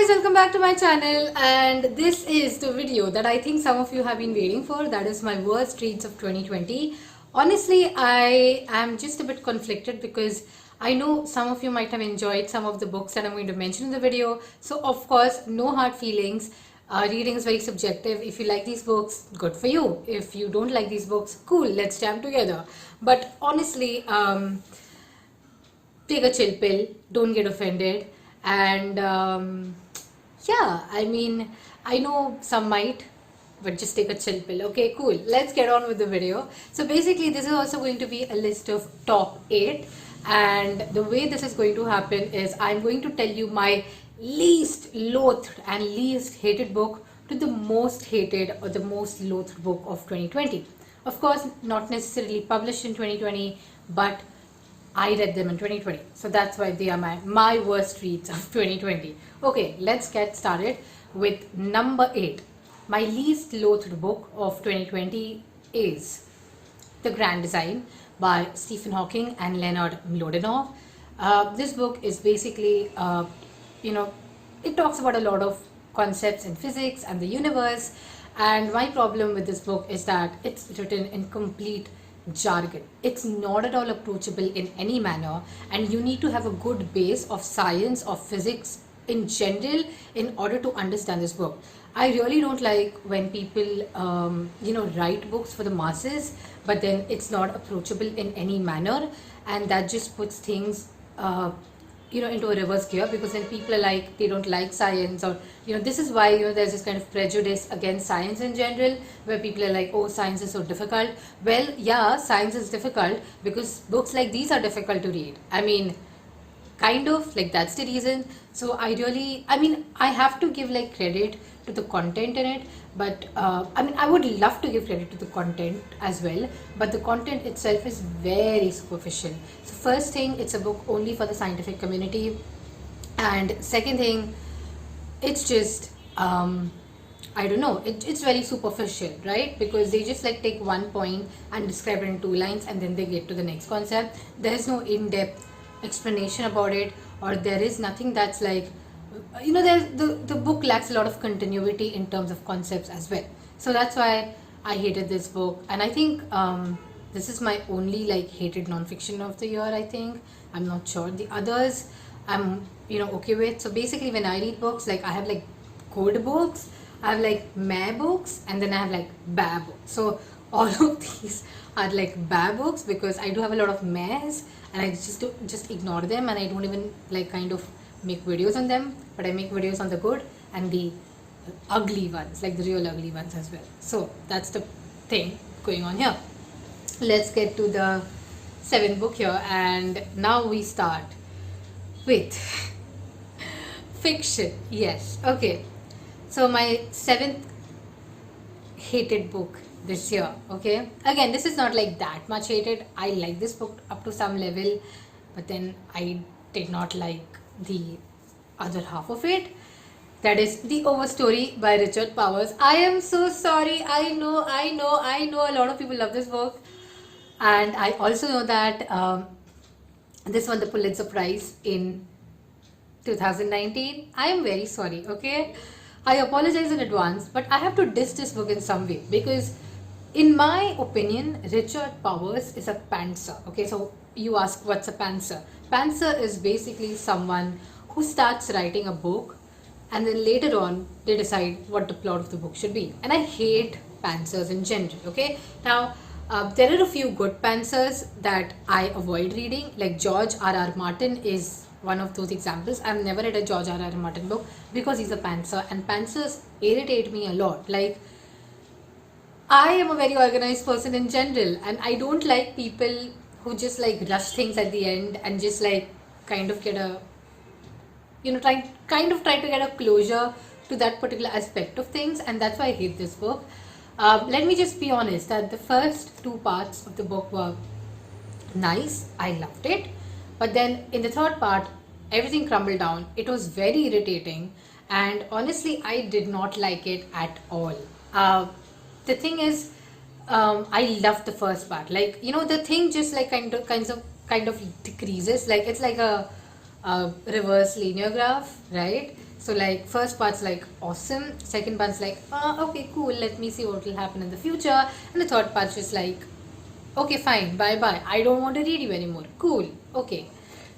guys, welcome back to my channel, and this is the video that I think some of you have been waiting for. That is my worst reads of 2020. Honestly, I am just a bit conflicted because I know some of you might have enjoyed some of the books that I'm going to mention in the video. So of course, no hard feelings. Reading is very subjective. If you like these books, good for you. If you don't like these books, cool, let's jam together. But honestly, take a chill pill, don't get offended, and yeah, I mean, I know some might, but just take a chill pill. Okay, cool, let's get on with the video. So basically this is also going to be a list of top 8, and the way this is going to happen is I'm going to tell you my least loathed and least hated book to the most hated or the most loathed book of 2020. Of course, not necessarily published in 2020, but I read them in 2020. So that's why they are my worst reads of 2020. Okay, let's get started with number 8. My least loathed book of 2020 is The Grand Design by Stephen Hawking and Leonard Mlodinow. This book is basically, it talks about a lot of concepts in physics and the universe. And my problem with this book is that it's written in complete jargon. It's not at all approachable in any manner, and you need to have a good base of science or physics in general in order to understand this book. I really don't like when people write books for the masses, but then it's not approachable in any manner, and that just puts things into a reverse gear, because then people are like, they don't like science, or this is why there's this kind of prejudice against science in general, where people are like, oh, science is so difficult. Well, yeah, science is difficult because books like these are difficult to read. I mean, kind of like that's the reason. So I have to give like credit to the content in it, but I would love to give credit to the content as well, but the content itself is very superficial. So first thing, it's a book only for the scientific community, and second thing, it's just I don't know, it's very superficial, right? Because they just like take one point and describe it in 2 lines, and then they get to the next concept. There is no in-depth explanation about it, or there is nothing that's like, the book lacks a lot of continuity in terms of concepts as well. So that's why I hated this book, and I think this is my only like hated non-fiction of the year. I think, I'm not sure, the others I'm okay with. So basically, when I read books, like I have like good books, I have like meh books, and then I have like bad books. So all of these are like bad books because I do have a lot of mehs, and I just ignore them, and I don't even like kind of make videos on them, but I make videos on the good and the ugly ones, like the real ugly ones as well. So that's the thing going on here. Let's get to the 7th book here, and now we start with fiction. Yes, okay. So my 7th hated book this year. Okay, again, this is not like that much hated. I like this book up to some level, but then I did not like the other half of it. That is The Overstory by Richard Powers. I am so sorry. I know a lot of people love this book, and I also know that this won the Pulitzer Prize in 2019. I am very sorry, okay? I apologize in advance, but I have to diss this book in some way, because in my opinion, Richard Powers is a pantser. Okay, so you ask, what's a pantser? Pantser is basically someone who starts writing a book, and then later on they decide what the plot of the book should be. And I hate pantsers in general. Okay, now there are a few good pantsers that I avoid reading, like George R.R. Martin is one of those examples. I've never read a George R.R. Martin book because he's a pantser, and pantsers irritate me a lot. Like, I am a very organized person in general, and I don't like people who just like rush things at the end and just like kind of get a try to get a closure to that particular aspect of things, and that's why I hate this book. Let me just be honest that the first 2 parts of the book were nice. I loved it, but then in the 3rd part, everything crumbled down. It was very irritating, and honestly, I did not like it at all. The thing is, I loved the first part. Like, the thing just like kind of decreases. Like, it's like a reverse linear graph, right? So like first part's like awesome, second part's like okay cool, let me see what will happen in the future, and the third part's just like okay fine, bye bye, I don't want to read you anymore, cool, okay.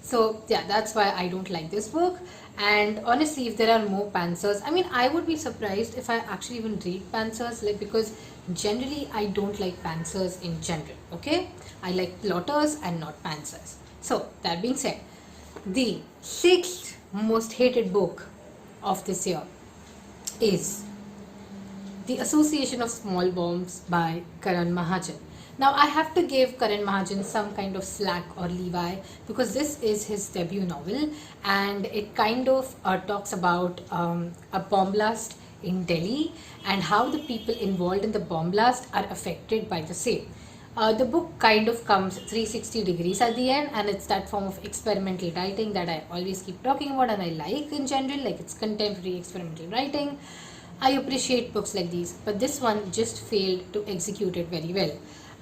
So yeah, that's why I don't like this book. And honestly, if there are more pantsers, I mean, I would be surprised if I actually even read pantsers, like, because generally I don't like pantsers in general, okay. I like plotters and not pantsers. So that being said, the sixth most hated book of this year is The Association of Small Bombs by Karan Mahajan. Now, I have to give Karan Mahajan some kind of slack or leeway because this is his debut novel, and it kind of talks about a bomb blast in Delhi and how the people involved in the bomb blast are affected by the same. The book kind of comes 360 degrees at the end, and it's that form of experimental writing that I always keep talking about and I like in general, like it's contemporary experimental writing. I appreciate books like these, but this one just failed to execute it very well.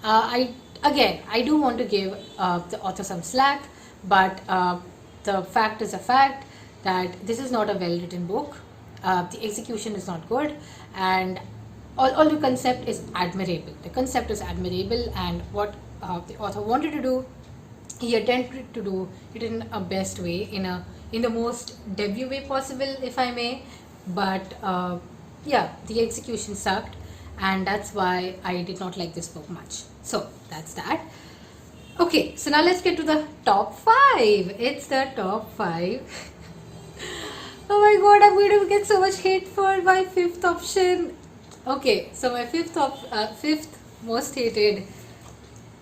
I do want to give the author some slack, but the fact is a fact that this is not a well written book. The execution is not good, and all the concept is admirable. The concept is admirable, and what the author wanted to do, he attempted to do it in a best way, in the most debut way possible, if I may. But yeah, the execution sucked, and that's why I did not like this book much. So that's that. Okay, so now let's get to the top 5. It's the top 5. Oh my god, I'm going to get so much hate for my fifth option. Okay, so my fifth most hated.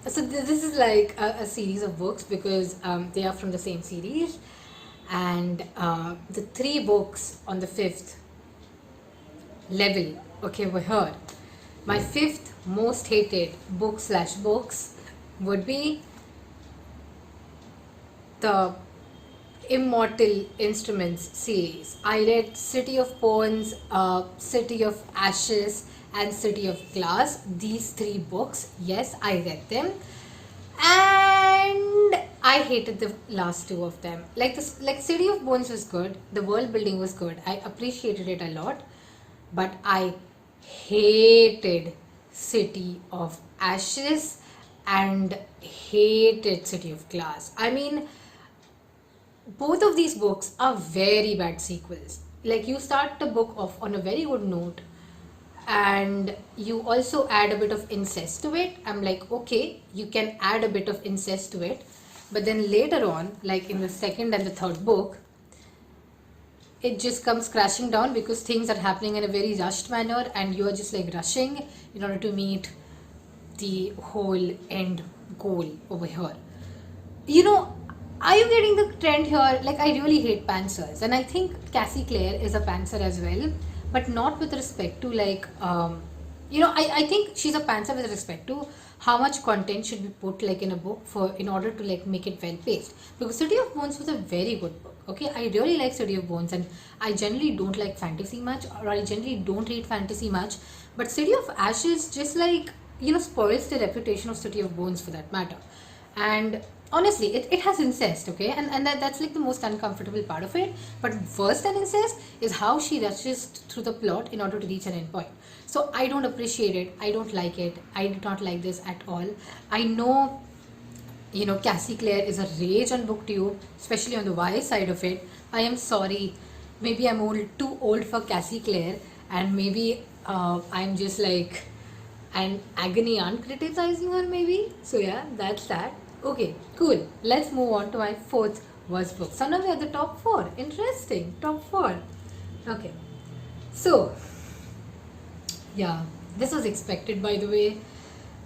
So this is like a series of books because they are from the same series, and the 3 books on the 5th level, okay, were here. My 5th most hated book/books would be the Immortal Instruments series. I read City of Bones, City of Ashes, and City of Glass. These 3 books, yes, I read them, and I hated the last 2 of them. Like City of Bones was good. The world building was good. I appreciated it a lot, but I hated City of Ashes and hated City of Glass. I mean, both of these books are very bad sequels. Like, you start the book off on a very good note, and you also add a bit of incest to it. I'm like, okay, you can add a bit of incest to it, but then later on, like in the second and the third book, it just comes crashing down because things are happening in a very rushed manner, and you are just like rushing in order to meet the whole end goal over here. You know, are you getting the trend here? Like, I really hate pantsers, and I think Cassie Clare is a pantser as well, but not with respect to like, I think she's a pantser with respect to how much content should be put like in a book in order to like make it well paced. Because City of Bones was a very good book. Okay, I really like City of Bones, and I generally don't like fantasy much, or I generally don't read fantasy much. But City of Ashes just like, spoils the reputation of City of Bones for that matter. And honestly, it has incest, okay, and that's like the most uncomfortable part of it. But worse than incest is how she rushes through the plot in order to reach an end point. So I don't appreciate it, I don't like it, I do not like this at all. I know, Cassie Clare is a rage on BookTube, especially on the YA side of it. I am sorry, maybe I'm too old for Cassie Clare, and maybe I'm just like an agony aunt criticizing her maybe. So yeah, that's that. Okay, cool. Let's move on to my 4th worst book. So now we are the top 4. Interesting. Top 4. Okay. So, yeah, this was expected, by the way.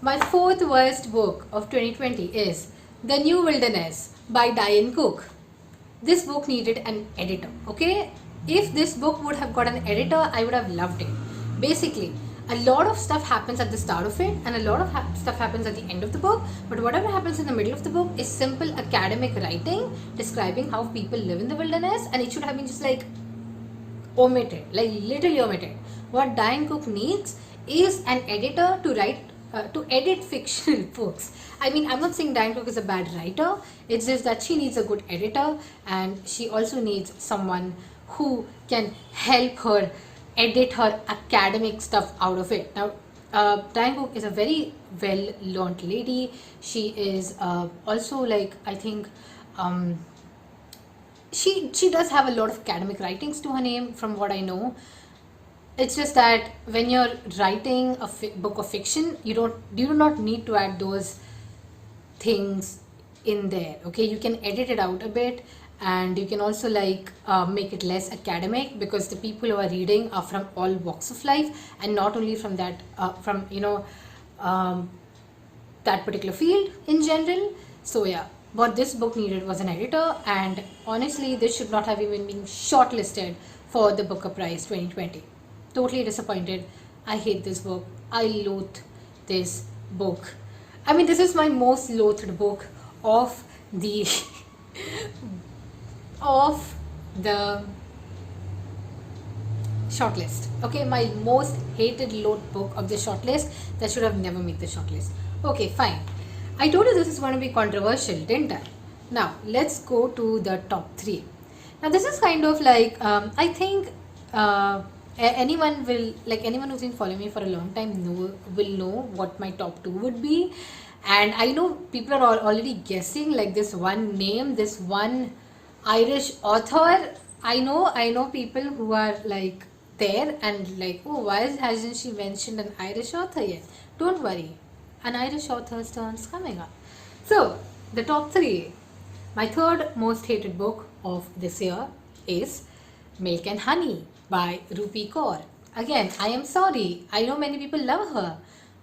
My 4th worst book of 2020 is The New Wilderness by Diane Cook. This book needed an editor, okay? If this book would have got an editor, I would have loved it. Basically, a lot of stuff happens at the start of it, and a lot of stuff happens at the end of the book, but whatever happens in the middle of the book is simple academic writing describing how people live in the wilderness, and it should have been just like omitted, like literally omitted. What Diane Cook needs is an editor to write to edit fictional books. I mean, I'm not saying Diane Cook is a bad writer, it's just that she needs a good editor, and she also needs someone who can help her edit her academic stuff out of it. Now, Diane Cook is a very well learned lady. She is also, like, I think, she does have a lot of academic writings to her name, from what I know. It's just that when you're writing a book of fiction, you do not need to add those things in there. Okay, you can edit it out a bit, and you can also, like, make it less academic, because the people who are reading are from all walks of life, and not only from that from that particular field in general. So yeah, what this book needed was an editor, and honestly, this should not have even been shortlisted for the Booker Prize 2020. Totally disappointed. I hate this book. I loathe this book. I mean, this is my most loathed book of the of the shortlist. Okay, my most hated loathed book of the shortlist that should have never made the shortlist. Okay, fine. I told you this is going to be controversial, didn't I? Now, let's go to the top 3. Now, this is kind of like, I think anyone who's been following me for a long time will know what my top 2 would be. And I know people are already guessing, like, this one name, this one Irish author. I know people who are like there and like, oh, why hasn't she mentioned an Irish author yet? Don't worry, an Irish author's turn's coming up. So, the top 3. My third most hated book of this year is Milk and Honey by Rupi Kaur. Again, I am sorry. I know many people love her.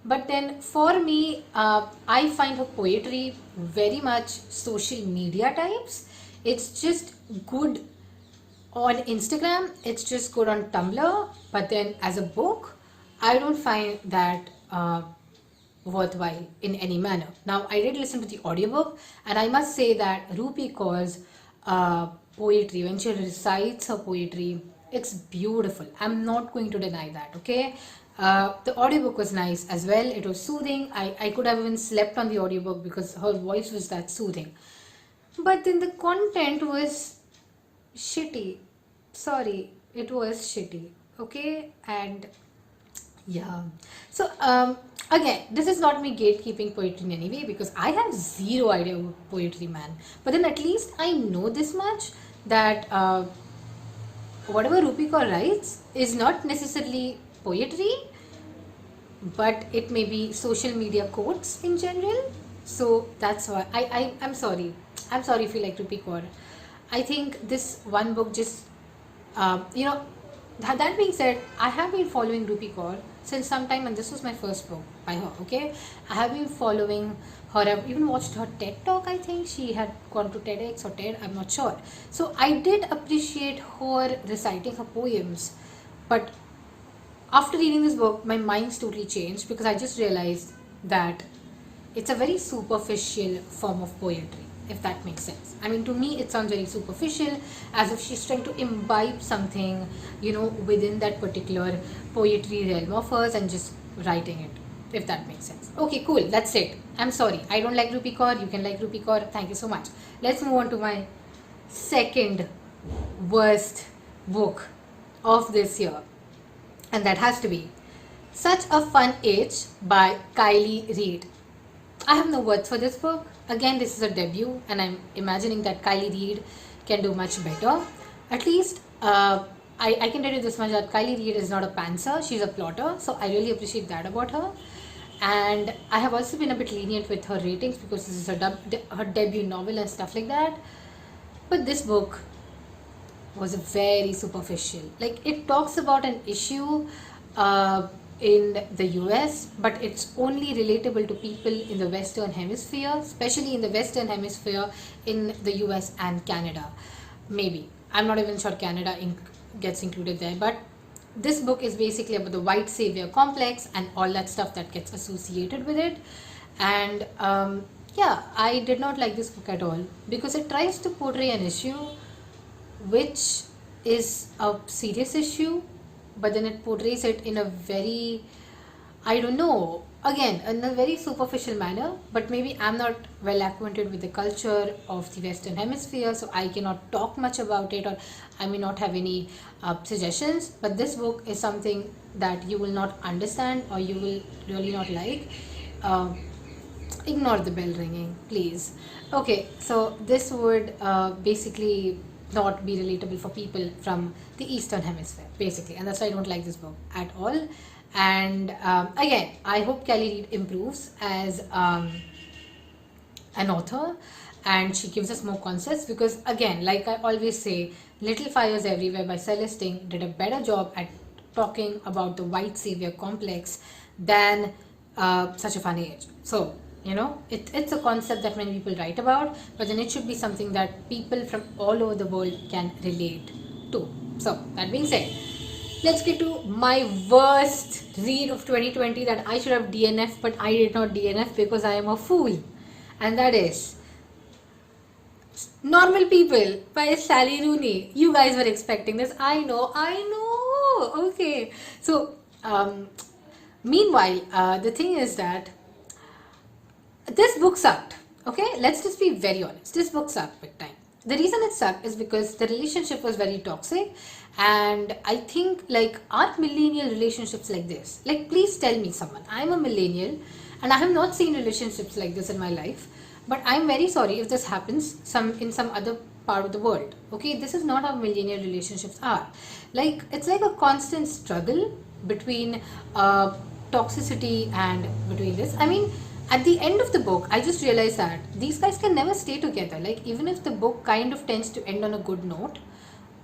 But then for me, I find her poetry very much social media types. It's just good on Instagram, it's just good on Tumblr, but then as a book, I don't find that worthwhile in any manner. Now, I did listen to the audiobook, and I must say that Rupi Kaur's poetry, when she recites her poetry, it's beautiful. I'm not going to deny that, okay? The audiobook was nice as well. It was soothing. I could have even slept on the audiobook because her voice was that soothing. But then the content was shitty. Sorry, it was shitty. Okay? And yeah. So, again, this is not me gatekeeping poetry in any way, because I have zero idea about poetry, man. But then at least I know this much, that whatever Rupi Kaur writes is not necessarily poetry, but it may be social media quotes in general. So that's why I'm sorry. I'm sorry if you like Rupi Kaur. I think this one book just, that being said, I have been following Rupi Kaur since some time, and this was my first book by her, okay? I have been following her. I've even watched her TED Talk. I think she had gone to TEDx or TED, I'm not sure. So I did appreciate her reciting her poems, but after reading this book, my mind's totally changed, because I just realized that it's a very superficial form of poetry, if that makes sense. I mean, to me, it sounds very superficial, as if she's trying to imbibe something, within that particular poetry realm of hers and just writing it, if that makes sense. Okay, cool, that's it. I'm sorry. I don't like Rupi Kaur. You can like Rupi Kaur. Thank you so much. Let's move on to my second worst book of this year. And that has to be Such a Fun Age by Kylie Reid. I have no words for this book. Again, this is a debut, and I'm imagining that Kylie Reid can do much better. At least, I can tell you this much, that Kylie Reid is not a pantser, she's a plotter, so I really appreciate that about her. And I have also been a bit lenient with her ratings, because this is her debut novel and stuff like that. But this book was very superficial. Like, it talks about an issue in the US, but it's only relatable to people in the Western Hemisphere, especially in the Western Hemisphere in the US and Canada. Maybe. I'm not even sure Canada gets included there, but this book is basically about the white savior complex and all that stuff that gets associated with it. And yeah, I did not like this book at all, because it tries to portray an issue which is a serious issue, but then it portrays it in a very, I don't know, again in a very superficial manner, but maybe I'm not well acquainted with the culture of the Western Hemisphere, so I cannot talk much about it, or I may not have any suggestions. But this book is something that you will not understand, or you will really not like. Uh, Ignore the bell ringing, please. Okay, so this would basically not be relatable for people from the Eastern Hemisphere, basically, and that's why I don't like this book at all. And again, I hope Kelly Reid improves as an author, and she gives us more concepts, because again, like I always say, Little Fires Everywhere by Celestine did a better job at talking about the white savior complex than Such a Funny Age. So it's a concept that many people write about, but then it should be something that people from all over the world can relate to. So that being said, let's get to my worst read of 2020 that I should have DNF, but I did not DNF because I am a fool. And that is Normal People by Sally Rooney. You guys were expecting this. I know. Okay. So, meanwhile, the thing is that this book sucked. Okay, let's just be very honest. This book sucked big time. The reason it sucked is because the relationship was very toxic, and I think, like, aren't millennial relationships like this? Like, please tell me someone. I'm a millennial and I have not seen relationships like this in my life, but I'm very sorry if this happens in some other part of the world. Okay, this is not how millennial relationships are. Like, it's like a constant struggle between toxicity and between this. I mean, at the end of the book, I just realized that these guys can never stay together. Like, even if the book kind of tends to end on a good note,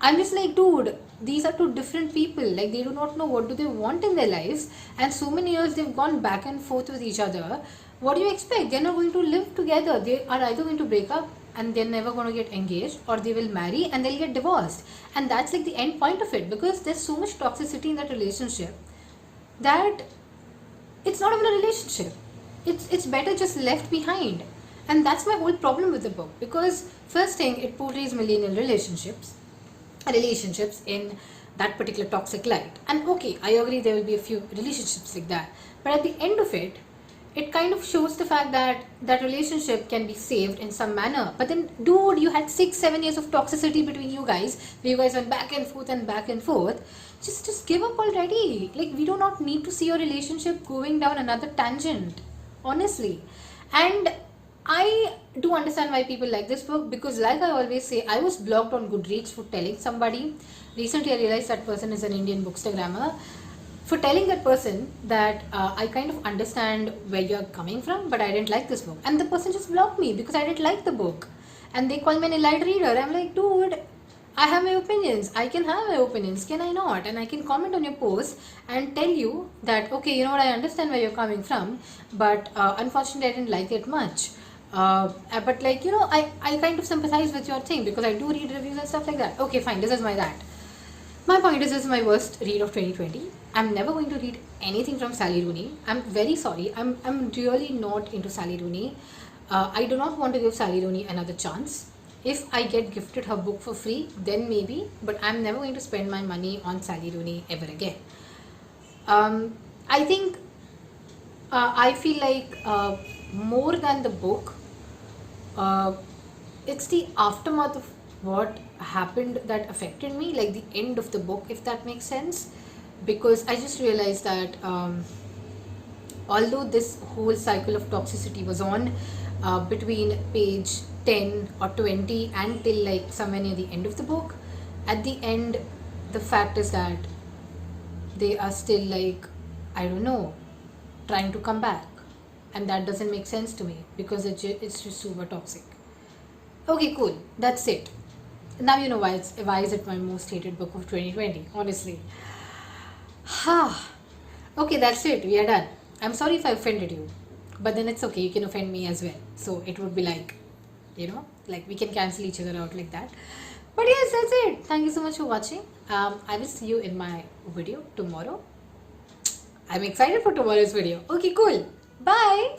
I'm just like, dude, these are two different people. Like, they do not know what do they want in their lives, and so many years they've gone back and forth with each other. What do you expect? They're not going to live together. They are either going to break up and they're never going to get engaged, or they will marry and they'll get divorced. And that's like the end point of it, because there's so much toxicity in that relationship that it's not even a relationship. It's better just left behind. And that's my whole problem with the book, because first thing, it portrays millennial relationships in that particular toxic light. And okay, I agree there will be a few relationships like that, but at the end of it, it kind of shows the fact that that relationship can be saved in some manner. But then, dude, you had 6-7 years of toxicity between you guys, where you guys went back and forth and back and forth. Just give up already. Like, we do not need to see your relationship going down another tangent, honestly. And I do understand why people like this book, because like I always say, I was blocked on Goodreads for telling somebody. Recently I realized that person is an Indian bookstagrammer. For telling that person that I kind of understand where you're coming from, but I didn't like this book. And the person just blocked me because I didn't like the book. And they call me an elite reader. I'm like, dude, I have my opinions. I can have my opinions. Can I not? And I can comment on your post and tell you that, okay, you know what, I understand where you're coming from, but unfortunately I didn't like it much. But like, I kind of sympathize with your thing, because I do read reviews and stuff like that. Okay, fine, this is my that. My point is, this is my worst read of 2020. I'm never going to read anything from Sally Rooney. I'm very sorry. I'm really not into Sally Rooney. I do not want to give Sally Rooney another chance. If I get gifted her book for free, then maybe, but I'm never going to spend my money on Sally Rooney ever again. I think I feel like more than the book, it's the aftermath of what happened that affected me, like the end of the book, if that makes sense. Because I just realized that although this whole cycle of toxicity was on between page 10 or 20 and till like somewhere near the end of the book, at the end, the fact is that they are still, like, I don't know, trying to come back. And that doesn't make sense to me, because it's just super toxic. Okay, cool. That's it. Now you know why is it my most hated book of 2020, honestly. Okay, that's it. We are done. I'm sorry if I offended you, but then it's okay. You can offend me as well. So it would be like, like we can cancel each other out like that. But yes, that's it. Thank you so much for watching. I will see you in my video tomorrow. I'm excited for tomorrow's video. Okay, cool. Bye.